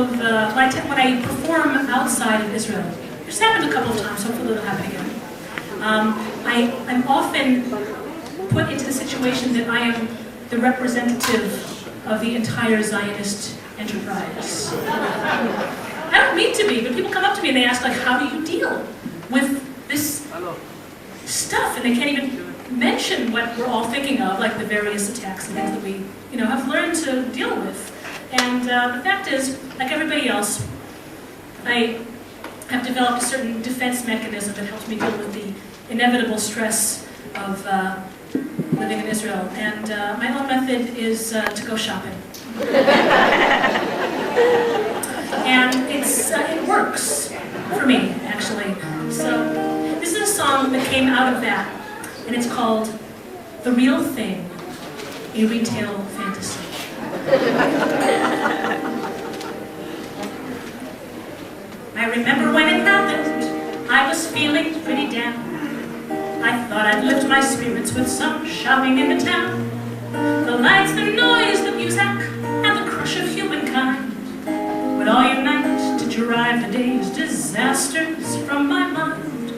of, when I perform outside of Israel, which has happened a couple of times, hopefully it'll happen again, I'm often put into the situation that I am the representative of the entire Zionist enterprise. I don't mean to be, but people come up to me and they ask, like, how do you deal with this stuff? And they can't even mention what we're all thinking of, like the various attacks and things that we, have learned to deal with. And the fact is, like everybody else, I have developed a certain defense mechanism that helps me deal with the inevitable stress of living in Israel. And my own method is to go shopping. And it works for me, actually. So this is a song that came out of that, and it's called The Real Thing, a Retail Fantasy. I remember when it happened, I was feeling pretty down. I thought I'd lift my spirits with some shopping in the town. The lights, the noise, the music, and the crush of humankind would all unite to drive the day's disasters from my mind.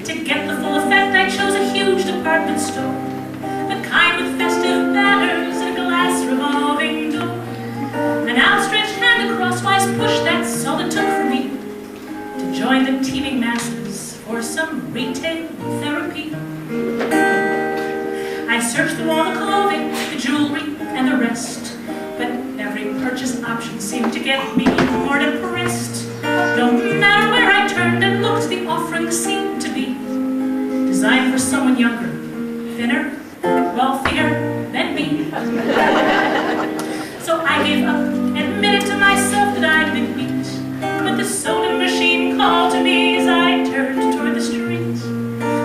To get the full effect, I chose a huge department store, the kind with festive banners and a glass revolving door. An outstretched hand, a crosswise push, that's all it took for me to join the teeming masses for some retail therapy. I searched through all the clothing, the jewelry, and the rest, but every purchase option seemed to get me more depressed. No matter where I turned and looked, the offerings seemed to be designed for someone younger, thinner, wealthier than me. So I gave up, admitted to myself that I'd been beat. But the soda machine called to me as I turned toward the street.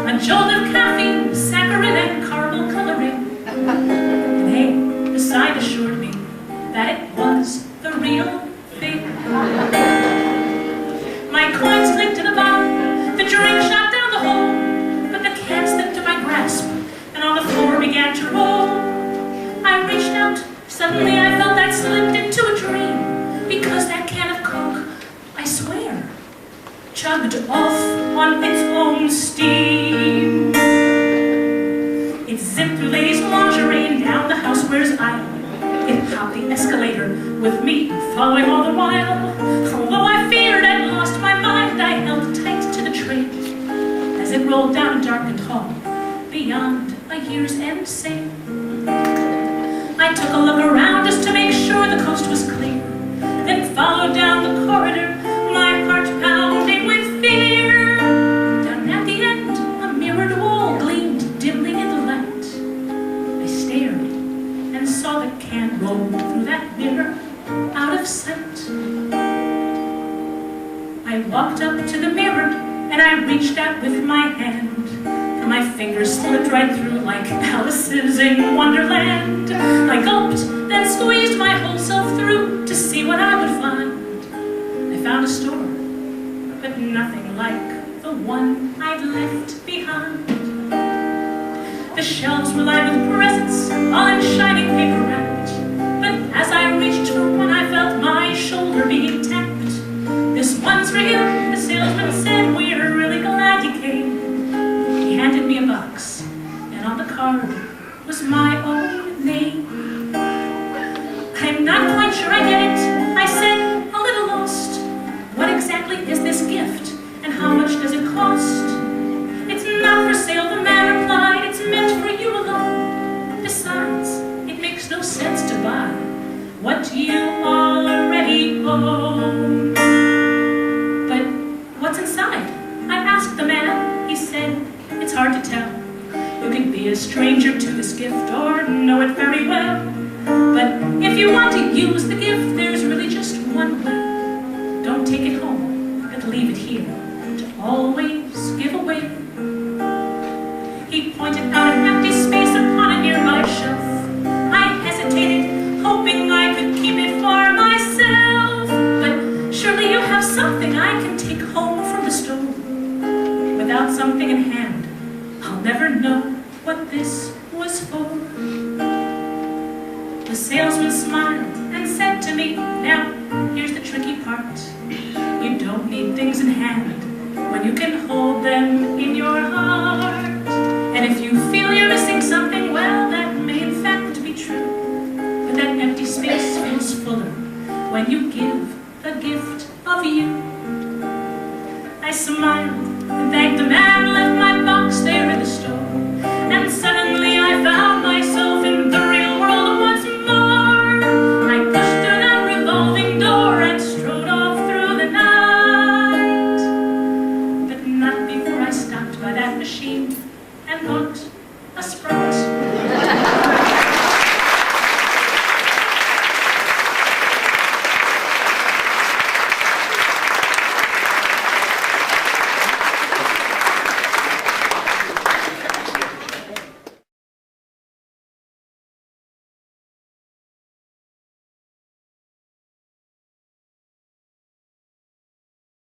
A jolt of caffeine, saccharin, and caramel coloring. And hey, the sign assured me that it was the real thing. My coins clicked to the bottom, the drink shot down the hole, but the can slipped to my grasp, and on the floor began to roll. I reached out, suddenly I felt I'd slipped into a dream, because that can of Coke, I swear, chugged off on its own steam. It zipped through ladies' lingerie and down the housewares aisle. It hopped the escalator with me following all the while. Although I feared I'd lost my mind, I held tight to the train as it rolled down a darkened hall beyond a year's end sale. I took a look around just to make sure the coast was clear, then followed down the corridor, my heart pounding with fear. Down at the end, a mirrored wall gleamed dimly in the light. I stared and saw the can roll through that mirror out of sight. I walked up to the mirror and I reached out with my hand. My fingers slipped right through like Alice's in Wonderland. I gulped, then squeezed my whole self through to see what I would find. I found a store, but nothing like the one I'd left behind. The shelves were lined with presents, all in shining paper wrapped. But as I reached for one, I felt my shoulder being tapped. This one's for you, the salesman said, we're really glad you came. He handed me a box, and on the card was my own name. I'm not quite sure I get it, I said, a little lost. What exactly is this gift, and how much does it cost? It's not for sale, the man replied, it's meant for you alone. Besides, it makes no sense to buy what you already own. But what's inside? I asked the man. He said, it's hard to tell. You could be a stranger to this gift or know it very well. But if you want to use the gift, there's really just one way. Don't take it home, but leave it here to always give away. He pointed out an empty space upon a nearby shelf. I hesitated, hoping I could keep it for myself. But surely you have something I can take home from the store. Without something in hand, I'll never know what this was for. The salesman smiled and said to me, now, here's the tricky part. You don't need things in hand when you can hold them in your heart. And if you feel you're missing something, well, that may in fact be true. But that empty space feels fuller when you give the gift of you. I smiled and thanked the man, left my box there in the store, and suddenly I found myself in the real world once more. I pushed through that revolving door and strode off through the night, but not before I stopped by that machine and bought a Sprite.